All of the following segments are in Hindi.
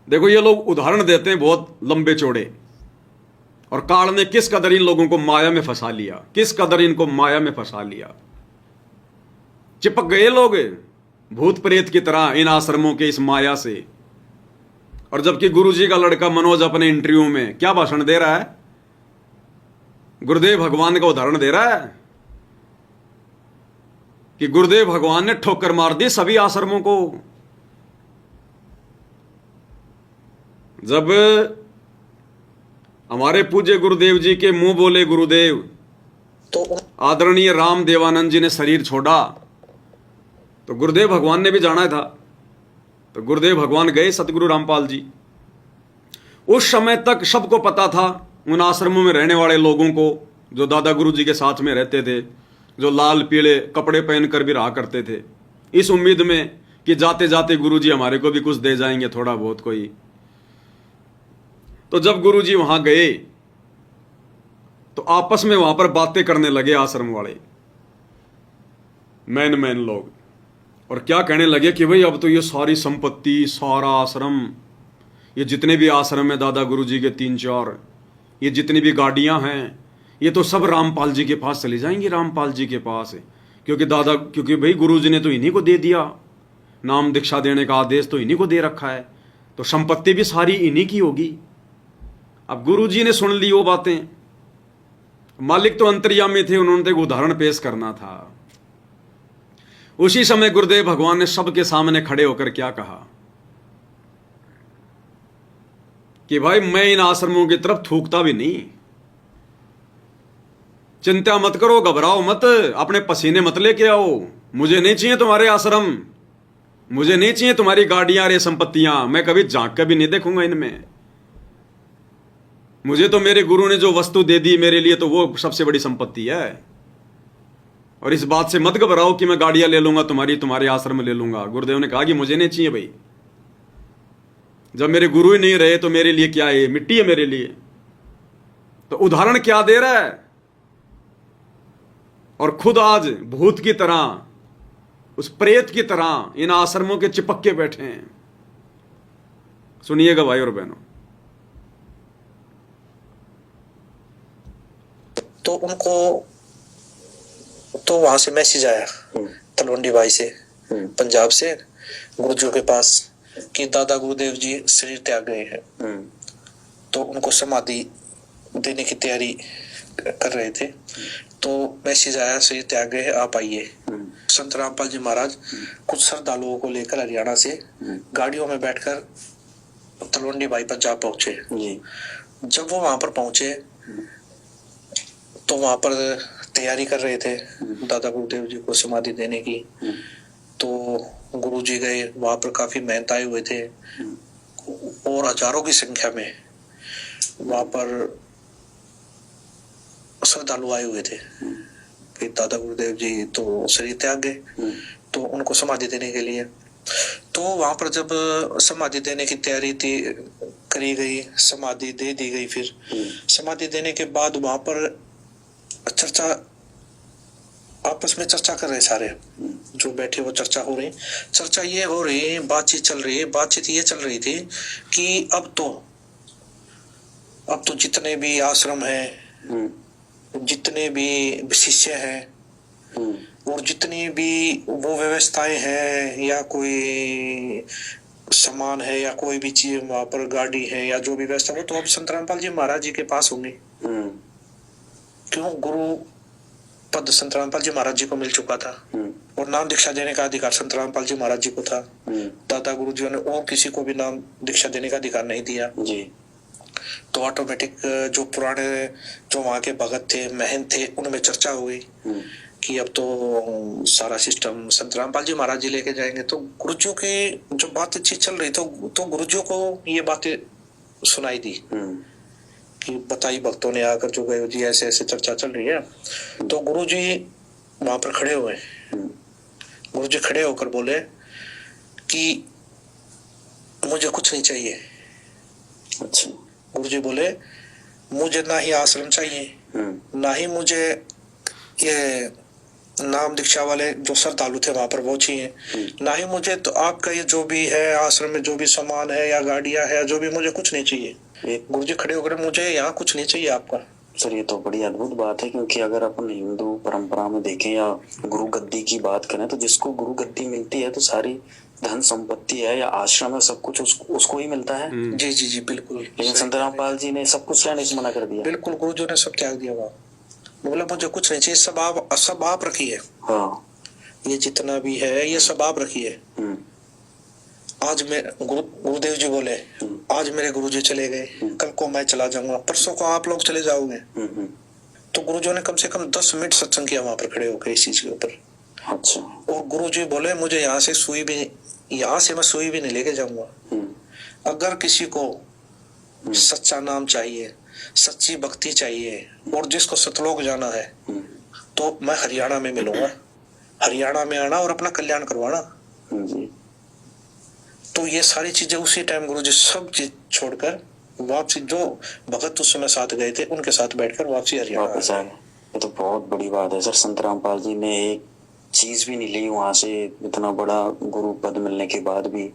देखो ये लोग उदाहरण देते हैं बहुत लंबे चौड़े, और काल ने किस कदर इन लोगों को माया में फंसा लिया, किस कदर इनको माया में फंसा लिया। चिपक गए लोग भूत प्रेत की तरह इन आश्रमों के इस माया से। और जबकि गुरुजी का लड़का मनोज अपने इंटरव्यू में क्या भाषण दे रहा है, गुरुदेव भगवान का उदाहरण दे रहा है कि गुरुदेव भगवान ने ठोकर मार दी सभी आश्रमों को। जब हमारे पूज्य गुरुदेव जी के मुंह बोले गुरुदेव तो आदरणीय राम देवानंद जी ने शरीर छोड़ा, तो गुरुदेव भगवान ने भी जाना था। तो गुरुदेव भगवान गए सतगुरु रामपाल जी। उस समय तक सबको पता था, उन आश्रमों में रहने वाले लोगों को, जो दादा गुरु जी के साथ में रहते थे, जो लाल पीले कपड़े पहनकर भी रहा करते थे, इस उम्मीद में कि जाते जाते गुरु जी हमारे को भी कुछ दे जाएंगे, थोड़ा बहुत कोई। तो जब गुरु जी वहां गए तो आपस में वहां पर बातें करने लगे आश्रम वाले, मैन लोग, और क्या कहने लगे कि भाई अब तो ये सारी संपत्ति, सारा आश्रम, ये जितने भी आश्रम है दादा गुरु जी के 3-4, ये जितनी भी गाड़ियां हैं, ये तो सब रामपाल जी के पास चली जाएंगी, रामपाल जी के पास। क्योंकि भाई गुरु जी ने तो इन्हीं को दे दिया, नाम दीक्षा देने का आदेश तो इन्हीं को दे रखा है, तो संपत्ति भी सारी इन्हीं की होगी। अब गुरु जी ने सुन ली वो बातें, मालिक तो अंतर्यामी थे, उन्होंने तो एक उदाहरण पेश करना था। उसी समय गुरुदेव भगवान ने सबके सामने खड़े होकर क्या कहा कि भाई मैं इन आश्रमों की तरफ थूकता भी नहीं, चिंता मत करो, घबराओ मत, अपने पसीने मत लेके आओ, मुझे नहीं चाहिए तुम्हारे आश्रम, मुझे नहीं चाहिए तुम्हारी गाड़ियां, रे संपत्तियां, मैं कभी झांक कर भी नहीं देखूंगा इनमें। मुझे तो मेरे गुरु ने जो वस्तु दे दी मेरे लिए, तो वो सबसे बड़ी संपत्ति है। और इस बात से मत घबराओ कि मैं गाड़ियां ले लूंगा तुम्हारे आश्रम में ले लूंगा। गुरुदेव ने कहा कि मुझे नहीं चाहिए भाई, जब मेरे गुरु ही नहीं रहे तो मेरे लिए क्या है, मिट्टी है मेरे लिए। तो उदाहरण क्या दे रहा है, और खुद आज भूत की तरह, उस प्रेत की तरह इन आश्रमों के चिपक के बैठे हैं। सुनिएगा भाई और बहनों। तो उनको तो वहां से मैसेज आया तलवंडी भाई से, पंजाब से, गुरुजियों के पास कि दादा गुरुदेव जी शरीर त्याग गए हैं। तो उनको समाधि देने की तैयारी कर रहे थे, तो मैसेज आया शरीर त्याग गए हैं, आप आइए। संत रामपाल जी महाराज कुछ श्रद्धालुओं को लेकर हरियाणा से गाड़ियों में बैठकर तलवंडी भाई पंजाब पहुंचे। जब वो वहां पर पहुंचे तो वहां पर तैयारी कर रहे थे दादा गुरुदेव जी को समाधि देने की। तो गुरु जी गए, वहां पर काफी मेहनत आए हुए थे, और हजारों की संख्या में वहां पर श्रद्धालु आए हुए थे। फिर दादा गुरुदेव जी तो शरीर त्याग गए, तो उनको समाधि देने के लिए, तो वहां पर जब समाधि देने की तैयारी थी करी गई, समाधि दे दी गई। फिर समाधि देने के बाद वहां पर चर्चा, आपस में चर्चा कर रहे सारे जो बैठे, वो चर्चा हो रही, चर्चा ये हो रही, बातचीत चल रही है। बातचीत ये चल रही थी कि अब तो जितने भी आश्रम हैं, जितने भी शिष्य हैं, और जितनी भी वो व्यवस्थाएं हैं, या कोई सामान है, या कोई भी चीज वहां पर गाड़ी है, या जो भी व्यवस्था हो, तो अब संत रामपाल जी महाराज जी के पास होंगे। क्यों? गुरु पद संत रामपाल जी महाराज जी को मिल चुका था, और नाम दीक्षा देने का अधिकार संत रामपाल जी महाराज जी को था। दादा गुरु जी ने और किसी को भी नाम दीक्षा देने का अधिकार नहीं दिया जी। तो ऑटोमेटिक जो पुराने, जो वहां के भगत थे, महंत थे, उनमें चर्चा हो गई कि अब तो सारा सिस्टम संत रामपाल जी महाराज जी लेके जाएंगे। तो गुरुजियों की जो बातचीत चल रही, तो गुरुजियों को ये बातें सुनाई दी कि बताई भक्तों ने आकर, जो गए जी ऐसे ऐसे चर्चा चल रही है। तो गुरु जी वहां पर खड़े हुए, गुरु जी खड़े होकर बोले कि मुझे कुछ नहीं चाहिए। अच्छा। गुरु जी बोले मुझे ना ही आश्रम चाहिए, ना ही मुझे ये नाम दीक्षा वाले जो श्रद्धालु थे वहां पर वो चाहिए, ना ही मुझे तो आपका ये जो भी है आश्रम में जो भी सामान है या गाड़ियां है जो भी, मुझे कुछ नहीं चाहिए। गुरु जी खड़े होकर, मुझे यहाँ कुछ नहीं चाहिए आपका। सर ये तो बड़ी अद्भुत बात है, क्योंकि अगर अपन हिंदू परंपरा में देखें या गुरु गद्दी की बात करें तो जिसको गुरु गद्दी मिलती है तो सारी धन संपत्ति है या आश्रम है सब कुछ उसको ही मिलता है। जी जी जी बिल्कुल। लेकिन संत रामपाल जी ने सब कुछ लेने से मना कर दिया। बिल्कुल, गुरु जी ने सब त्याग दिया। वहाँ बोला मुझे कुछ नहीं चाहिए, सब आप रखिए। हाँ, ये जितना भी है ये सब आप रखिए। आज मैं गुरुदेव जी बोले आज मेरे गुरु जी चले गए, कल को मैं चला जाऊंगा, परसों को आप लोग चले जाओगे। तो गुरु जी ने कम से कम 10 मिनट सत्संग किया वहां पर खड़े होकर इस चीज के ऊपर। अच्छा। और गुरु जी बोले मुझे यहाँ से मैं सुई भी नहीं लेके जाऊंगा। अगर किसी को सच्चा नाम चाहिए, सच्ची भक्ति चाहिए और जिसको सतलोक जाना है तो मैं हरियाणा में मिलूंगा। हरियाणा में आना और अपना कल्याण करवाना। तो ये सारी चीजें उसी टाइम गुरु जी सब चीज छोड़कर वापसी, जो भगत उस समय साथ गए थे उनके साथ बैठकर वापसी हरियाणा वापस आ गए। ये तो बहुत बड़ी बात है सर। संत रामपाल जी ने एक चीज भी नहीं ली वहां से, इतना बड़ा गुरु पद मिलने के बाद भी,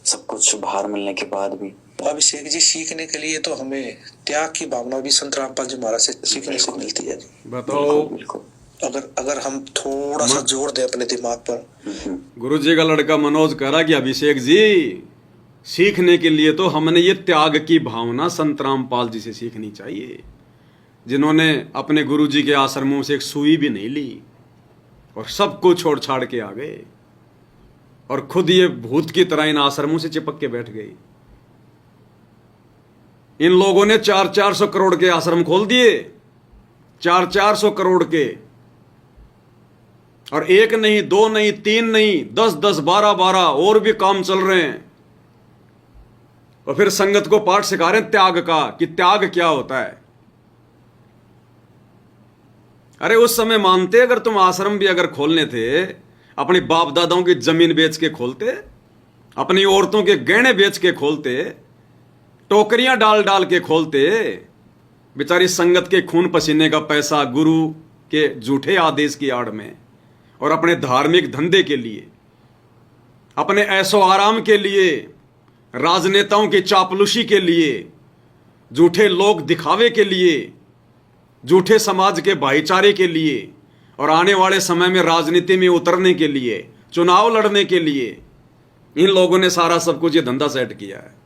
सब कुछ बाहर मिलने के बाद भी। अभिषेक जी सीखने के लिए तो हमें त्याग की भावना भी संत रामपाल जी महाराज से सीखने से मिलती है। बताओ, बिल्कुल। अगर हम थोड़ा सा जोर दें अपने दिमाग पर। गुरु जी का लड़का मनोज कह रहा कि अभिषेक जी सीखने के लिए तो हमने ये त्याग की भावना संत रामपाल जी से सीखनी चाहिए, जिन्होंने अपने गुरु जी के आश्रमों से एक सुई भी नहीं ली और सबको छोड़ छाड़ के आ गए और खुद ये भूत की तरह इन आश्रमों से चिपक के बैठ गई। इन लोगों ने 400 करोड़ के आश्रम खोल दिए, 400 करोड़ के, और एक नहीं, दो नहीं, तीन नहीं, 10, 12 और भी काम चल रहे हैं। और फिर संगत को पाठ सिखा रहे हैं त्याग का, कि त्याग क्या होता है। अरे उस समय मानते, अगर तुम आश्रम भी अगर खोलने थे, अपने बाप दादाओं की जमीन बेच के खोलते, अपनी औरतों के गहने बेच के खोलते, टोकरियां डाल डाल के खोलते, बेचारी संगत के खून पसीने का पैसा गुरु के झूठे आदेश की आड़ में और अपने धार्मिक धंधे के लिए, अपने ऐशो आराम के लिए, राजनेताओं की चापलूसी के लिए, झूठे लोग दिखावे के लिए, झूठे समाज के भाईचारे के लिए और आने वाले समय में राजनीति में उतरने के लिए, चुनाव लड़ने के लिए, इन लोगों ने सारा सब कुछ ये धंधा सेट किया है।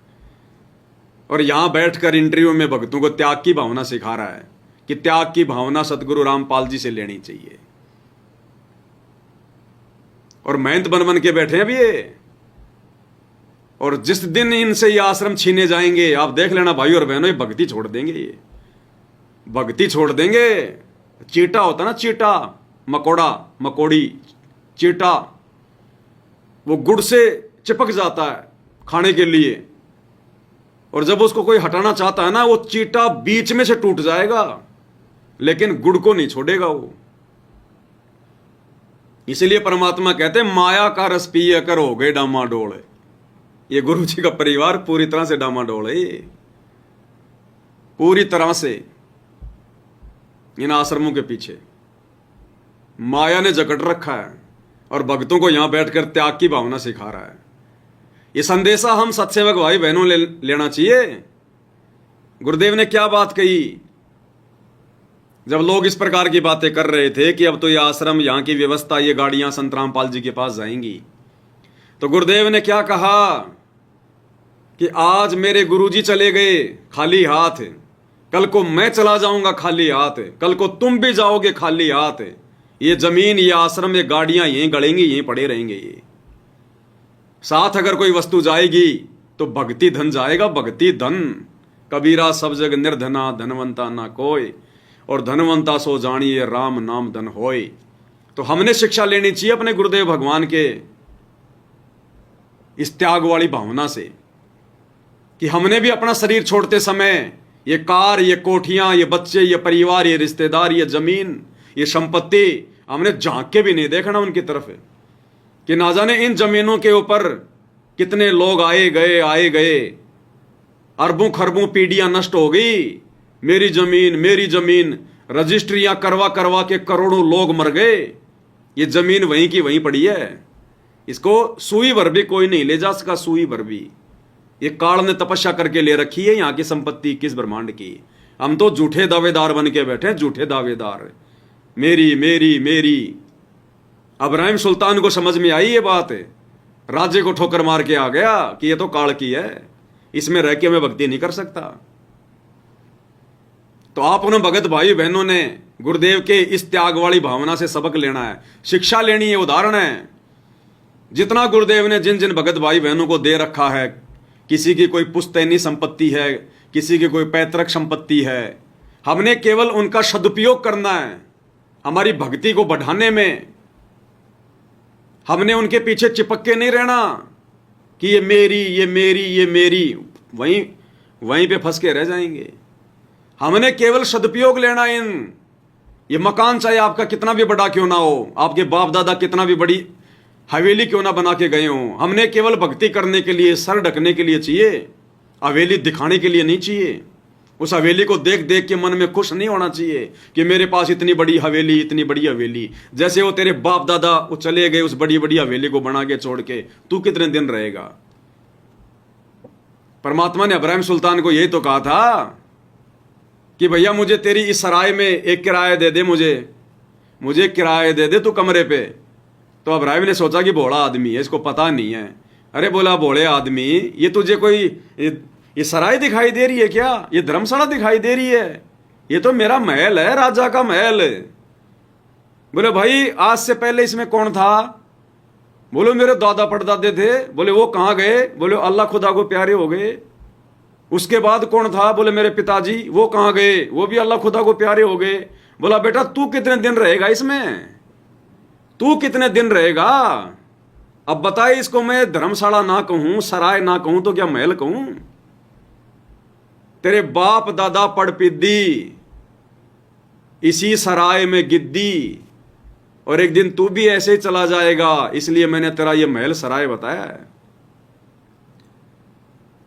और यहां बैठकर इंटरव्यू में भक्तों को त्याग की भावना सिखा रहा है कि त्याग की भावना सतगुरु रामपाल जी से लेनी चाहिए। और मेहनत बन बन के बैठे हैं अभी ये। और जिस दिन इनसे ये आश्रम छीने जाएंगे, आप देख लेना भाई और बहनों, ये भक्ति छोड़ देंगे, ये भक्ति छोड़ देंगे। चीटा होता ना, चीटा, मकोड़ा, मकोड़ी, चीटा, वो गुड़ से चिपक जाता है खाने के लिए, और जब उसको कोई हटाना चाहता है ना, वो चीटा बीच में से टूट जाएगा, लेकिन गुड़ को नहीं छोड़ेगा वो। इसलिए परमात्मा कहते हैं माया का रस पिए कर हो गए डामाडोल। ये गुरु जी का परिवार पूरी तरह से डामाडोल है, ये पूरी तरह से इन आश्रमों के पीछे माया ने जकड़ रखा है और भक्तों को यहां बैठकर त्याग की भावना सिखा रहा है। ये संदेशा हम सत्सेवक भाई बहनों लेना चाहिए। गुरुदेव ने क्या बात कही जब लोग इस प्रकार की बातें कर रहे थे कि अब तो ये आश्रम, यहाँ की व्यवस्था, ये गाड़ियां संत रामपाल जी के पास जाएंगी, तो गुरुदेव ने क्या कहा कि आज मेरे गुरुजी चले गए खाली हाथ, कल को मैं चला जाऊंगा खाली हाथ, कल को तुम भी जाओगे खाली हाथ। ये जमीन, ये आश्रम, ये गाड़ियां यहीं गड़ेंगी, यहीं पड़े रहेंगे। ये साथ अगर कोई वस्तु जाएगी तो भक्ति धन जाएगा, भक्ति धन। कबीरा सब जग निर्धना, धनवंता ना कोई, और धनवंता सो जानिए राम नाम धन होय। तो हमने शिक्षा लेनी चाहिए अपने गुरुदेव भगवान के इस त्याग वाली भावना से, कि हमने भी अपना शरीर छोड़ते समय ये कार, ये कोठियां, ये बच्चे, ये परिवार, ये रिश्तेदार, ये जमीन, ये संपत्ति, हमने झांक के भी नहीं देखना उनकी तरफ, कि ना जाने इन जमीनों के ऊपर कितने लोग आए गए, अरबों खरबों पीढ़ियां नष्ट हो गई। मेरी जमीन, रजिस्ट्रियां करवा करवा के करोड़ों लोग मर गए। ये जमीन वहीं की वहीं पड़ी है, इसको सुई भर भी कोई नहीं ले जा सका, सुई भर भी। ये काल ने तपस्या करके ले रखी है यहाँ की संपत्ति किस ब्रह्मांड की। हम तो झूठे दावेदार बन के बैठे हैं, झूठे दावेदार, मेरी मेरी मेरी। इब्राहिम सुल्तान को समझ में आई ये बात, राजे को ठोकर मार के आ गया कि ये तो काल की है, इसमें रह के मैं भक्ति नहीं कर सकता। तो आप उन भगत भाई बहनों ने गुरुदेव के इस त्याग वाली भावना से सबक लेना है, शिक्षा लेनी है, उदाहरण है। जितना गुरुदेव ने जिन जिन भगत भाई बहनों को दे रखा है, किसी की कोई पुश्तैनी संपत्ति है, किसी की कोई पैतृक संपत्ति है, हमने केवल उनका सदुपयोग करना है। हमारी भक्ति को बढ़ाने में हमने उनके पीछे चिपक के नहीं रहना कि ये मेरी ये मेरी ये मेरी, वहीं पे फंस के रह जाएंगे। हमने केवल सदुपयोग लेना इन। ये मकान चाहे आपका कितना भी बड़ा क्यों ना हो, आपके बाप दादा कितना भी बड़ी हवेली क्यों ना बना के गए हो, हमने केवल भक्ति करने के लिए, सर ढकने के लिए चाहिए, हवेली दिखाने के लिए नहीं चाहिए। उस हवेली को देख देख के मन में खुश नहीं होना चाहिए कि मेरे पास इतनी बड़ी हवेली, इतनी बड़ी हवेली। जैसे वो तेरे बाप दादा वो चले गए उस बड़ी बड़ी हवेली को बना के छोड़ के, तू कितने दिन रहेगा। परमात्मा ने इब्राहिम सुल्तान को यही तो कहा था कि भैया मुझे तेरी इस सराय में एक किराया दे दे, मुझे किराया दे दे तू कमरे पे। तो इब्राहिम ने सोचा कि भोला आदमी है, इसको पता नहीं है। अरे बोला भोले आदमी, ये तुझे कोई ये सराय दिखाई दे रही है क्या, ये धर्मशाला दिखाई दे रही है, ये तो मेरा महल है, राजा का महल। बोले भाई आज से पहले इसमें कौन था? बोले मेरे दादा परदादे थे। बोले वो कहाँ गए? बोले अल्लाह खुदा को प्यारे हो गए। उसके बाद कौन था? बोले मेरे पिताजी। वो कहाँ गए? वो भी अल्लाह खुदा को प्यारे हो गए। बोला बेटा तू कितने दिन रहेगा इसमें, तू कितने दिन रहेगा? अब बताए इसको मैं धर्मशाला ना कहूं, सराय ना कहूं तो क्या महल कहूं? तेरे बाप दादा पड़ पिद्दी, इसी सराय में गिद्दी, और एक दिन तू भी ऐसे ही चला जाएगा, इसलिए मैंने तेरा ये महल सराय बताया है।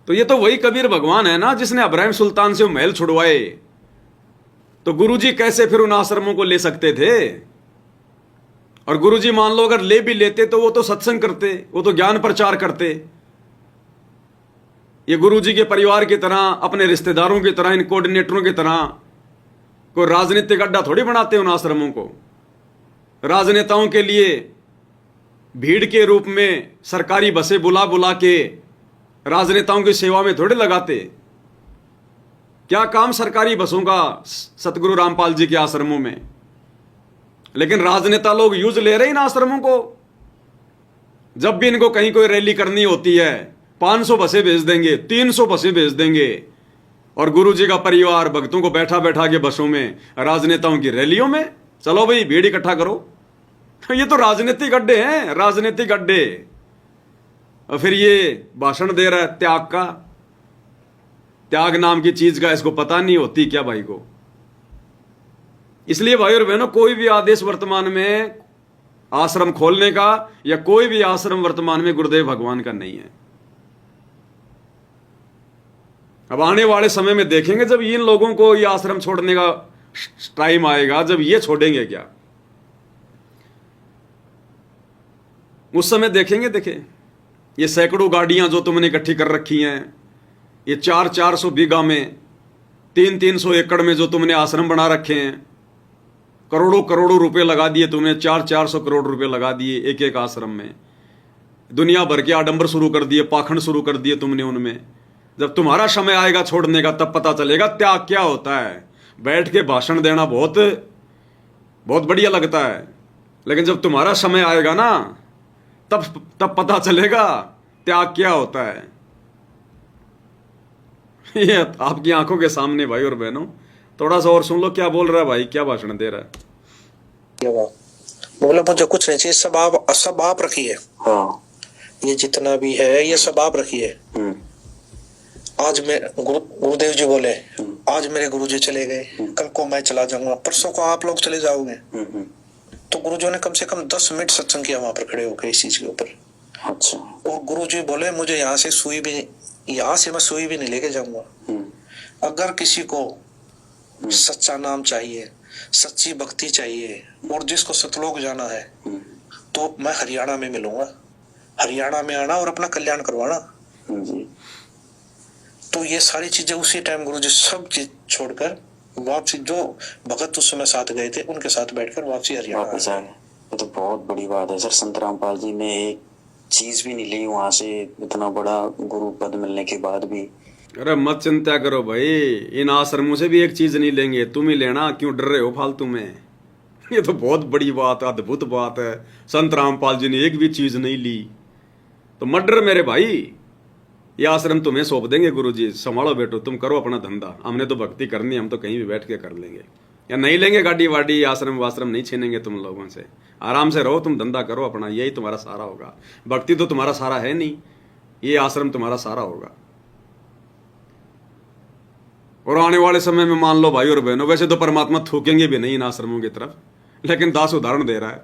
तो ये तो वही कबीर भगवान है ना जिसने इब्राहिम सुल्तान से वो महल छुड़वाए। तो गुरुजी कैसे फिर उन आश्रमों को ले सकते थे? और गुरुजी मान लो अगर ले भी लेते तो वो तो सत्संग करते, वो तो ज्ञान प्रचार करते। ये गुरुजी के परिवार की तरह, अपने रिश्तेदारों की तरह, इन कोऑर्डिनेटरों की तरह कोई राजनीतिक अड्डा थोड़ी बनाते उन आश्रमों को। राजनेताओं के लिए भीड़ के रूप में सरकारी बसें बुला बुला के राजनेताओं की सेवा में थोड़े लगाते। क्या काम सरकारी बसों का सतगुरु रामपाल जी के आश्रमों में? लेकिन राजनेता लोग यूज ले रहे इन आश्रमों को। जब भी इनको कहीं कोई रैली करनी होती है 500 बसें भेज देंगे, 300 बसें भेज देंगे, और गुरुजी का परिवार भक्तों को बैठा बैठा के बसों में राजनेताओं की रैलियों में, चलो भाई भीड़ इकट्ठा करो। ये तो राजनीतिक अड्डे हैं, राजनीतिक अड्डे। और फिर ये भाषण दे रहा है त्याग का, त्याग नाम की चीज का इसको पता नहीं होती क्या भाई को। इसलिए भाई और बहनों, कोई भी आदेश वर्तमान में आश्रम खोलने का या कोई भी आश्रम वर्तमान में गुरुदेव भगवान का नहीं है। अब आने वाले समय में देखेंगे जब इन लोगों को ये आश्रम छोड़ने का टाइम आएगा, जब ये छोड़ेंगे क्या, उस समय देखेंगे। देखे ये सैकड़ों गाड़ियां जो तुमने इकट्ठी कर रखी हैं, ये 400 बीघा में, 300 एकड़ में जो तुमने आश्रम बना रखे हैं, करोड़ों करोड़ों रुपए लगा दिए तुमने, 400 करोड़ रुपए लगा दिए एक एक आश्रम में। दुनिया भर के आडंबर शुरू कर दिए, पाखंड शुरू कर दिए तुमने उनमें। जब तुम्हारा समय आएगा छोड़ने का तब पता चलेगा त्याग क्या होता है। बैठ के भाषण देना बहुत बहुत बढ़िया लगता है, लेकिन जब तुम्हारा समय आएगा ना तब पता चलेगा त्याग क्या होता है। ये आपकी आंखों के सामने भाई और बहनों, थोड़ा सा और सुन लो क्या बोल रहा है भाई, क्या भाषण दे रहा है। बोला मुझे कुछ नहीं चाहिए, सब आप रखिए। हाँ। ये जितना भी है ये सब आप रखिए। आज मैं गुरुदेव जी बोले आज मेरे गुरुजी चले गए, कल को मैं चला जाऊंगा, परसों को आप लोग चले जाओगे। तो गुरुजी ने कम से कम 10 मिनट सत्संग किया वहां पर खड़े होकर इस चीज के ऊपर। अच्छा। और गुरुजी बोले मुझे यहाँ से मैं सुई भी नहीं लेके जाऊंगा। अगर किसी को सच्चा नाम चाहिए, सच्ची भक्ति चाहिए और जिसको सतलोक जाना है तो मैं हरियाणा में मिलूंगा। हरियाणा में आना और अपना कल्याण करवाना जी। तो ये सारी चीजें उसी टाइम गुरुजी सब चीज छोड़कर वापसी, जो भगत उस समय साथ गए थे उनके साथ बैठकर वापसी हरियाणा वापस आ गए। ये तो बहुत बड़ी बात है सर। संत रामपाल जी ने एक चीज भी नहीं ली वहां से, इतना बड़ा गुरु पद मिलने के बाद भी। अरे मत चिंता करो भाई, इन आश्रमों से भी एक चीज नहीं लेंगे, तुम ही लेना, क्यों डर रहे हो फालतू में। ये तो बहुत बड़ी बात, अद्भुत बात है। संत रामपाल जी ने एक भी चीज नहीं ली, तो मत डर मेरे भाई। ये आश्रम तुम्हें सौंप देंगे गुरुजी, संभालो बेटो, तुम करो अपना धंधा। हमने तो भक्ति करनी, हम तो कहीं भी बैठ के कर लेंगे, या नहीं लेंगे गाड़ी वाड़ी, आश्रम वाश्रम नहीं छीनेंगे तुम लोगों से। आराम से रहो, तुम धंधा करो अपना, यही तुम्हारा सहारा होगा। भक्ति तो तुम्हारा सहारा है नहीं, ये आश्रम तुम्हारा सहारा होगा। और आने वाले समय में मान लो भाई और बहनों, वैसे तो परमात्मा थूकेंगे भी नहीं इन आश्रमों की तरफ, लेकिन दास उदाहरण दे रहा है।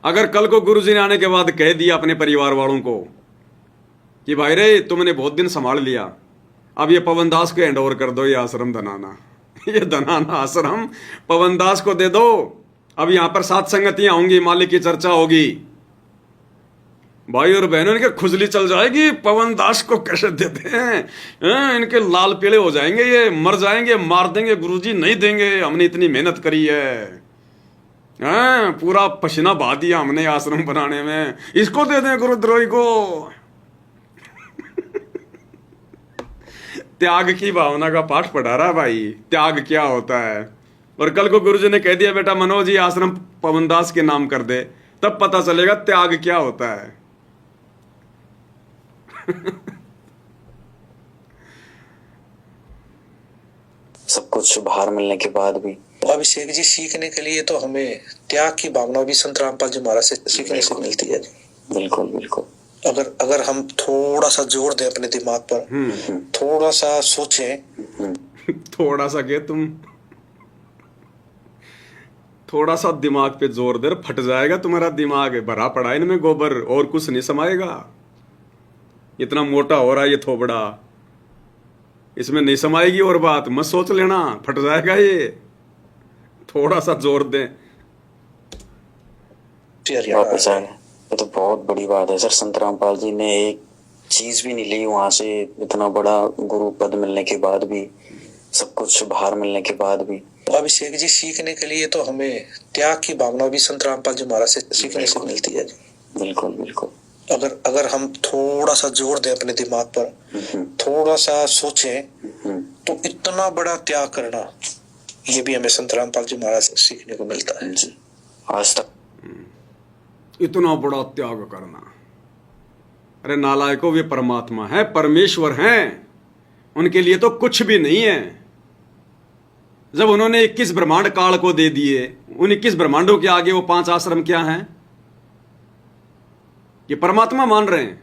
अगर कल को गुरुजी ने आने के बाद कह दिया अपने परिवार वालों को कि भाई रे तुमने बहुत दिन संभाल लिया, अब ये पवन दास को हैंड ओवर कर दो, ये आश्रम धनाना, ये धनाना आश्रम पवन दास को दे दो। अब यहां पर सात संगतियां होंगी, मालिक की चर्चा होगी, भाई और बहनों इनके खुजली चल जाएगी। पवन दास को कैसे देते हैं, इनके लाल पीले हो जाएंगे, ये मर जाएंगे, मार देंगे, गुरुजी नहीं देंगे, हमने इतनी मेहनत करी है, पूरा पसीना बहा दिया हमने आश्रम बनाने में, इसको दे दें गुरुद्रोही को। त्याग की भावना का पाठ पढ़ा रहा भाई, त्याग क्या होता है। और कल को गुरुजी ने कह दिया बेटा मनोज जी आश्रम पवनदास के नाम कर दे, तब पता चलेगा त्याग क्या होता है। सब कुछ बाहर मिलने के बाद भी अभिषेक जी सीखने के लिए तो हमें त्याग की भावना भी संत रामपाल जी महाराज से सीखने को मिलती है। बिल्कुल बिल्कुल। अगर हम थोड़ा सा जोर दें अपने दिमाग पर, थोड़ा सा सोचें, थोड़ा सा क्या, तुम थोड़ा सा दिमाग पे जोर दे, फट जाएगा तुम्हारा दिमाग, भरा पड़ा इनमें गोबर, और कुछ नहीं समाएगा। इतना मोटा हो रहा है ये थोबड़ा, इसमें नहीं समाएगी और बात, मत सोच लेना, फट जाएगा ये। थोड़ा सा जोर दें। वापस आ गए। ये तो बहुत बड़ी बात है सर। संत रामपाल जी ने एक चीज भी नहीं ली वहां से, इतना बड़ा गुरु पद मिलने के बाद भी, सब कुछ बाहर मिलने के बाद भी। अभिषेक जी सीखने के लिए तो हमें त्याग की भावना भी संत रामपाल जी महाराज से सीखने को मिलती है। बिल्कुल बिल्कुल। अगर हम थोड़ा सा जोर दें अपने दिमाग पर, थोड़ा सा सोचें, तो इतना बड़ा त्याग करना, ये भी हमें संत रामपाल जी महाराज से सीखने को मिलता है जी। आज तक इतना बड़ा त्याग करना, अरे नालायकों, वे परमात्मा है, परमेश्वर हैं, उनके लिए तो कुछ भी नहीं है। जब उन्होंने 21 ब्रह्मांड काल को दे दिए, उन 21 ब्रह्मांडों के आगे वो 5 आश्रम क्या हैं? ये परमात्मा मान रहे हैं।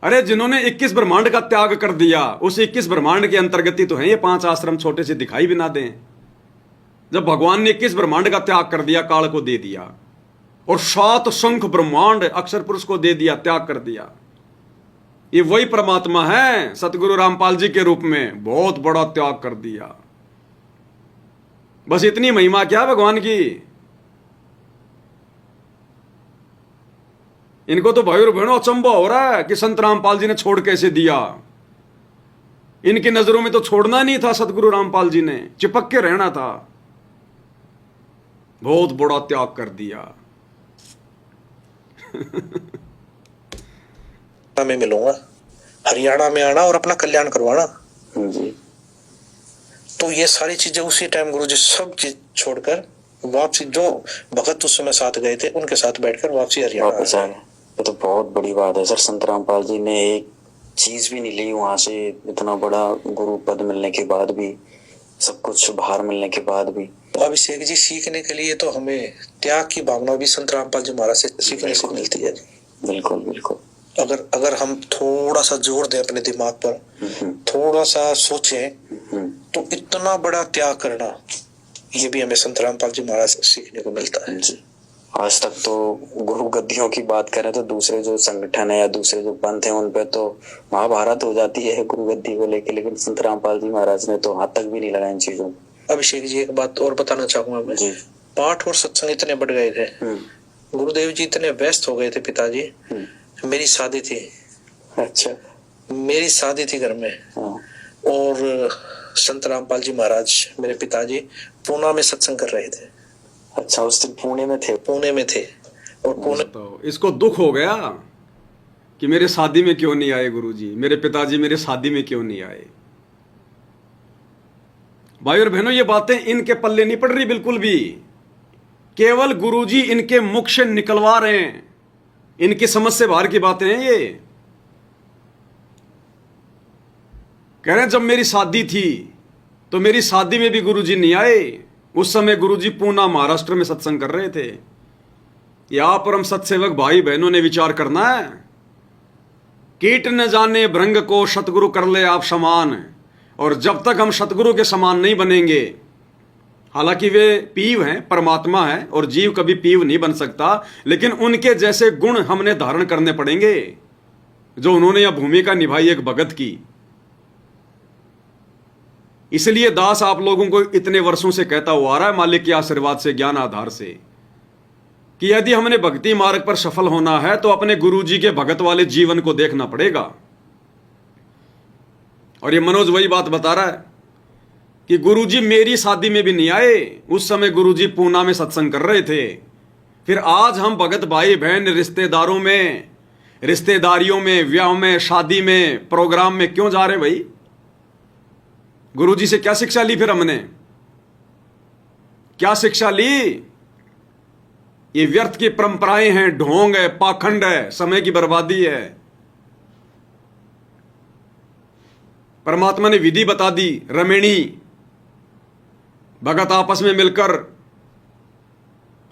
अरे जिन्होंने 21 ब्रह्मांड का त्याग कर दिया, उस 21 ब्रह्मांड के अंतर्गत ही तो हैं ये 5 आश्रम, छोटे से दिखाई भी ना दें। जब भगवान ने 21 ब्रह्मांड का त्याग कर दिया, काल को दे दिया, और 7 शंख ब्रह्मांड अक्षर पुरुष को दे दिया, त्याग कर दिया, ये वही परमात्मा है सतगुरु रामपाल जी के रूप में, बहुत बड़ा त्याग कर दिया। बस इतनी महिमा क्या भगवान की। इनको तो भाई और बहनों अचंभा हो रहा है कि संत रामपाल जी ने छोड़ कैसे दिया। इनकी नजरों में तो छोड़ना नहीं था, सतगुरु रामपाल जी ने चिपक के रहना था। बहुत बड़ा त्याग कर दिया। में मिलूंगा, हरियाणा में आना और अपना कल्याण करवाना जी। तो ये सारी चीजें उसी टाइम गुरुजी सब चीज छोड़कर वापसी, जो भगत उस समय साथ गए थे उनके साथ बैठकर वापसी हरियाणा वापस आ गए। ये तो बहुत बड़ी बात है सर। संत रामपाल जी ने एक चीज भी नहीं ली वहां से, इतना बड़ा गुरु पद मिलने के बाद भी, सब कुछ बाहर मिलने के बाद भी। अभिषेक जी सीखने के लिए तो हमें त्याग की भावना भी संत रामपाल जी महाराज से सीखने को मिलती है। बिल्कुल बिल्कुल। अगर हम थोड़ा सा जोर दें अपने दिमाग पर, थोड़ा सा सोचें, तो इतना बड़ा त्याग करना, ये भी हमें संत रामपाल जी महाराज से सीखने को मिलता है जी। आज तक तो गुरु गद्दियों की बात करें तो दूसरे जो संगठन है या दूसरे जो पंथ है उन पे तो महाभारत हो जाती है गुरु गद्दी को लेके, लेकिन संत रामपाल जी महाराज ने तो हाथ तक भी नहीं लगाया इन चीजों। अभिषेक जी, एक बात और बताना चाहूंगा मैं। जी। पाठ और सत्संग इतने बढ़ गए थे, गुरुदेव जी इतने व्यस्त हो गए थे पिताजी, मेरी शादी थी। अच्छा। मेरी शादी थी घर में, हाँ। और संत रामपाल जी महाराज मेरे पिताजी पूना में सत्संग कर रहे थे। अच्छा, उस दिन पुणे में थे? पुणे में थे। और पुणे, तो इसको दुख हो गया कि मेरे शादी में क्यों नहीं आए गुरुजी, मेरे पिताजी मेरे शादी में क्यों नहीं आए। भाई और बहनों, ये बातें इनके पल्ले नहीं पड़ रही बिल्कुल भी। केवल गुरुजी इनके मुख से निकलवा रहे हैं, इनकी समझ से बाहर की बातें हैं ये। कह रहे हैं जब मेरी शादी थी तो मेरी शादी में भी गुरुजी नहीं आए। उस समय गुरुजी पूना महाराष्ट्र में सत्संग कर रहे थे। यहां पर हम सत्सेवक भाई बहनों ने विचार करना है। कीट न जाने भृंग को सतगुरु कर ले आप समान। और जब तक हम सतगुरु के समान नहीं बनेंगे, हालांकि वे पीव हैं, परमात्मा है, और जीव कभी पीव नहीं बन सकता, लेकिन उनके जैसे गुण हमने धारण करने पड़ेंगे जो उन्होंने यह भूमिका निभाई एक भगत की। इसलिए दास आप लोगों को इतने वर्षों से कहता हुआ आ रहा है, मालिक के आशीर्वाद से, ज्ञान आधार से, कि यदि हमने भक्ति मार्ग पर सफल होना है तो अपने गुरुजी के भगत वाले जीवन को देखना पड़ेगा। और ये मनोज वही बात बता रहा है कि गुरुजी मेरी शादी में भी नहीं आए। उस समय गुरुजी पूना में सत्संग कर रहे थे। फिर आज हम भगत भाई बहन रिश्तेदारों में, रिश्तेदारियों में, व्याह में, शादी में, प्रोग्राम में क्यों जा रहे भाई? गुरुजी से क्या शिक्षा ली फिर हमने? क्या शिक्षा ली? ये व्यर्थ की परंपराएं हैं, ढोंग है, पाखंड है, समय की बर्बादी है। परमात्मा ने विधि बता दी, रमेणी भगत आपस में मिलकर,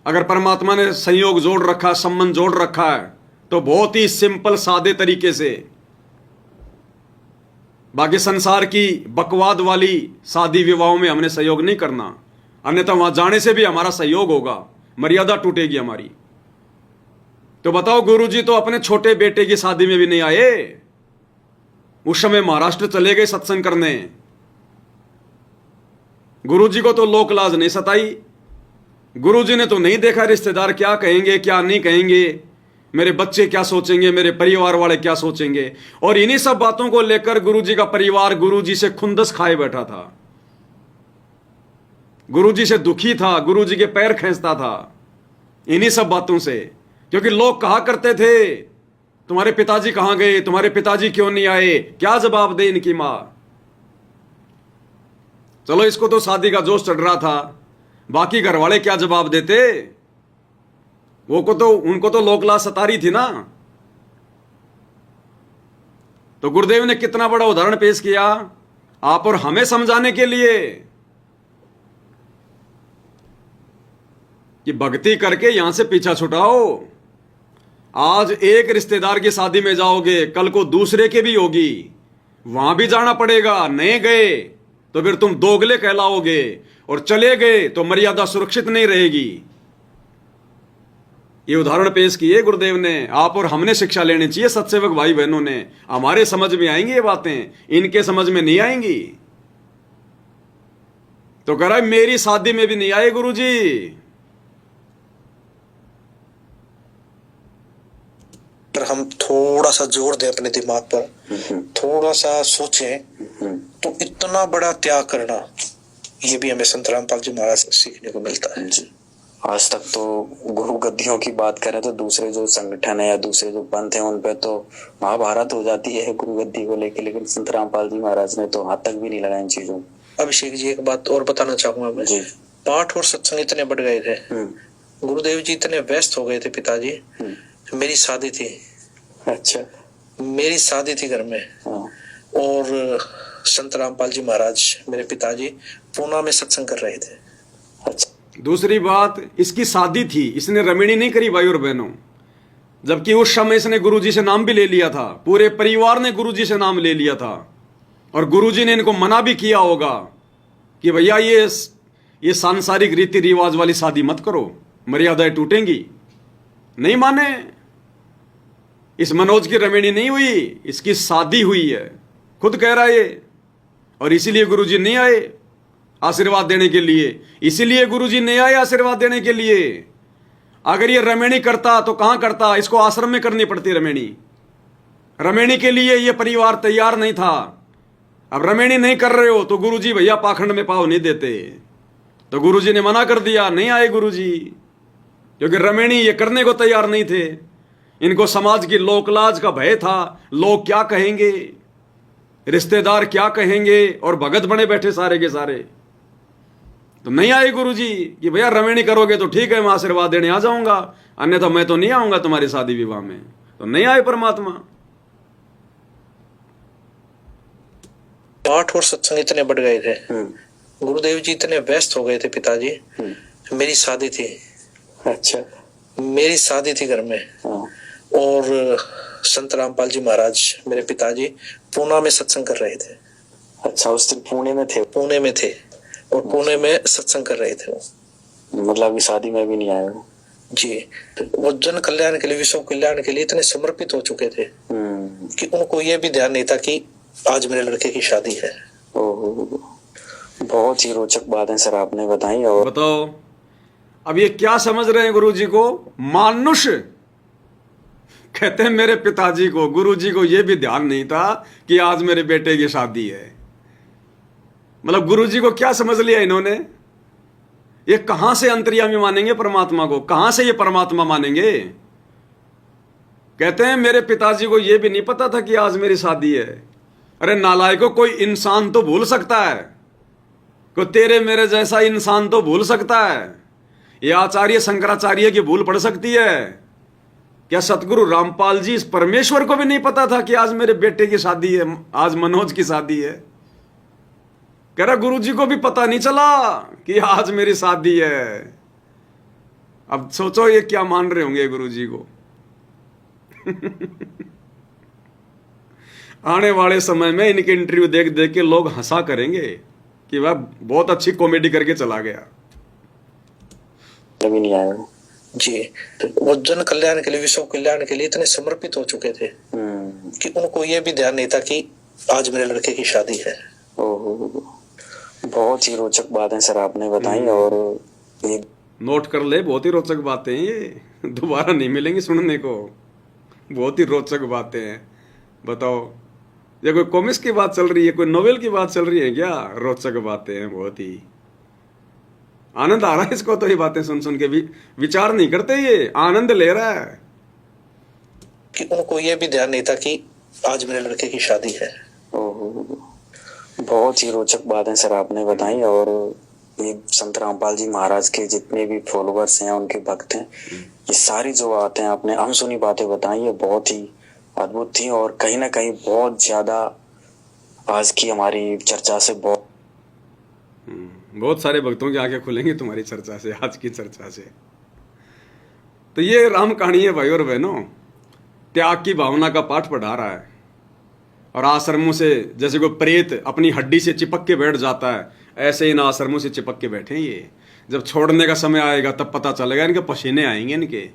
अगर परमात्मा ने संयोग जोड़ रखा, संबंध जोड़ रखा है, तो बहुत ही सिंपल सादे तरीके से। बाकी संसार की बकवाद वाली शादी विवाहों में हमने सहयोग नहीं करना, अन्यथा वहां जाने से भी हमारा सहयोग होगा, मर्यादा टूटेगी हमारी। तो बताओ, गुरुजी तो अपने छोटे बेटे की शादी में भी नहीं आए। उस समय महाराष्ट्र चले गए सत्संग करने। गुरुजी को तो लोक लाज नहीं सताई। गुरुजी ने तो नहीं देखा रिश्तेदार क्या कहेंगे, क्या नहीं कहेंगे, मेरे बच्चे क्या सोचेंगे, मेरे परिवार वाले क्या सोचेंगे। और इन्हीं सब बातों को लेकर गुरुजी का परिवार गुरुजी से खुंदस खाए बैठा था, गुरुजी से दुखी था, गुरुजी के पैर खींचता था इन्हीं सब बातों से। क्योंकि लोग कहा करते थे, तुम्हारे पिताजी कहां गए, तुम्हारे पिताजी क्यों नहीं आए, क्या जवाब दे इनकी मां। चलो, इसको तो शादी का जोश चढ़ रहा था, बाकी घर वाले क्या जवाब देते? उनको तो लोकलाज सता रही थी ना। तो गुरुदेव ने कितना बड़ा उदाहरण पेश किया आप और हमें समझाने के लिए कि भक्ति करके यहां से पीछा छुटाओ। आज एक रिश्तेदार की शादी में जाओगे, कल को दूसरे के भी होगी, वहां भी जाना पड़ेगा। नहीं गए तो फिर तुम दोगले कहलाओगे, और चले गए तो मर्यादा सुरक्षित नहीं रहेगी। ये उदाहरण पेश किए गुरुदेव ने। आप और हमने शिक्षा लेनी चाहिए, सत्सेवक भाई बहनों ने। हमारे समझ में आएंगी ये बातें, इनके समझ में नहीं आएंगी। तो कह रहा है मेरी शादी में भी नहीं आए गुरुजी। पर हम थोड़ा सा जोर दें अपने दिमाग पर, थोड़ा सा सोचें, तो इतना बड़ा त्याग करना, ये भी हमें संत रामपाल जी महाराज से सीखने को मिलता है। जी। आज तक तो गुरु गद्दियों की बात करें तो दूसरे जो संगठन है या दूसरे जो पंथ है उन पे तो महाभारत हो जाती है गुरु गद्दी को लेके, लेकिन संत रामपाल जी महाराज ने तो हाथ तक भी नहीं लगाया इन चीजों। अभिषेक जी, एक बात और बताना चाहूंगा मैं। जी। पाठ और सत्संग इतने बढ़ गए थे, गुरुदेव जी इतने व्यस्त हो गए थे पिताजी, मेरी शादी थी। अच्छा। मेरी शादी थी घर में। हाँ। और संत रामपाल जी महाराज मेरे पिताजी पूना में सत्संग कर रहे थे। अच्छा। दूसरी बात, इसकी शादी थी, इसने रमणी नहीं करी भाई और बहनों। जबकि उस समय इसने गुरुजी से नाम भी ले लिया था, पूरे परिवार ने गुरुजी से नाम ले लिया था, और गुरुजी ने इनको मना भी किया होगा कि भैया ये सांसारिक रीति रिवाज वाली शादी मत करो, मर्यादाएं टूटेंगी। नहीं माने। इस मनोज की रमणी नहीं हुई, इसकी शादी हुई है, खुद कह रहा है ये। और इसीलिए गुरुजी नहीं आए। आशीर्वाद देने के लिए। इसीलिए गुरुजी नहीं आए आशीर्वाद देने के लिए। अगर ये रमेणी करता तो कहां करता, इसको आश्रम में करनी पड़ती रमेणी। रमेणी के लिए ये परिवार तैयार नहीं था। अब रमेणी नहीं कर रहे हो तो गुरुजी भैया पाखंड में पाव नहीं देते। तो गुरुजी ने मना कर दिया, नहीं आए गुरुजी, क्योंकि रमेणी ये करने को तैयार नहीं थे। इनको समाज की लोकलाज का भय था, लोग क्या कहेंगे, रिश्तेदार क्या कहेंगे, और भगत बने बैठे सारे के सारे। तो नहीं आए गुरुजी कि भैया रमेणी करोगे तो ठीक है, मैं आशीर्वाद देने आ जाऊंगा, अन्यथा मैं तो नहीं आऊंगा तुम्हारी शादी विवाह में। तो नहीं आए परमात्मा। पाठ और सत्संग इतने बढ़ गए थे, गुरुदेव जी इतने व्यस्त हो गए थे पिताजी। मेरी शादी थी, अच्छा, मेरी शादी थी घर में, और संत रामपाल जी महाराज मेरे पिताजी पूना में सत्संग कर रहे थे। अच्छा, उस दिन पुणे में थे? पुणे में थे, और पुणे में सत्संग कर रहे थे वो। मतलब अभी शादी में भी नहीं आए हो? जी, वो जन कल्याण के लिए, विश्व कल्याण के लिए इतने समर्पित हो चुके थे कि उनको ये भी ध्यान नहीं था कि आज मेरे लड़के की शादी है। ओहो, बहुत ही रोचक बात है सर आपने बताई। और बताओ अब ये क्या समझ रहे हैं गुरुजी को? मानुष कहते हैं मेरे पिताजी को, गुरुजी को ये भी ध्यान नहीं था कि आज मेरे बेटे की शादी है। मतलब गुरुजी को क्या समझ लिया इन्होंने? ये कहां से अंतर्यामी मानेंगे परमात्मा को? कहां से ये परमात्मा मानेंगे? कहते हैं मेरे पिताजी को यह भी नहीं पता था कि आज मेरी शादी है। अरे नालायकों, कोई इंसान तो भूल सकता है, कोई तेरे मेरे जैसा इंसान तो भूल सकता है। ये आचार्य शंकराचार्य की भूल पड़ सकती है क्या? सतगुरु रामपाल जी इस परमेश्वर को भी नहीं पता था कि आज मेरे बेटे की शादी है, आज मनोज की शादी है? कह रहा गुरु जी को भी पता नहीं चला कि आज मेरी शादी है। अब सोचो ये क्या मान रहे होंगे गुरु जी को। आने वाले समय में इनके इंटरव्यू देख देख के लोग हंसा करेंगे कि वह बहुत अच्छी कॉमेडी करके चला गया। अभी नहीं आया जी, वो जन कल्याण के लिए, विश्व कल्याण के लिए इतने समर्पित हो चुके थे कि उनको ये भी ध्यान नहीं था कि आज मेरे लड़के की शादी है। ओहो, बहुत ही रोचक बात है सर आपने बताई। और ये नोट कर ले, बहुत ही रोचक बातें हैं ये, दोबारा नहीं मिलेंगी सुनने को। बहुत ही रोचक बातें हैं। बताओ, ये कोई कॉमिक्स की बात चल रही है, कोई नोवेल की बात चल रही है क्या? रोचक बातें हैं, बहुत ही आनंद आ रहा है इसको तो ये बातें सुन सुन के। भी विचार नहीं करते, ये आनंद ले रहा है कि उनको ये भी ध्यान नहीं था कि आज मेरे लड़के की शादी है। ओहो, बहुत ही रोचक बात है सर आपने बताई। और ये संत रामपाल जी महाराज के जितने भी फॉलोअर्स हैं, उनके भक्त हैं, ये सारी जो बातें आपने अनसुनी बातें बताई, ये बहुत ही अद्भुत थी। और कहीं ना कहीं बहुत ज्यादा आज की हमारी चर्चा से बहुत सारे भक्तों की आंखें खुलेंगी तुम्हारी चर्चा से, आज की चर्चा से। तो ये राम कहानी है भाई और बहनों, त्याग की भावना का पाठ पढ़ा रहा है। और आश्रमों से जैसे कोई प्रेत अपनी हड्डी से चिपक के बैठ जाता है, ऐसे इन आश्रमों से चिपक के बैठे हैं ये। जब छोड़ने का समय आएगा तब पता चलेगा, इनके पसीने आएंगे इनके।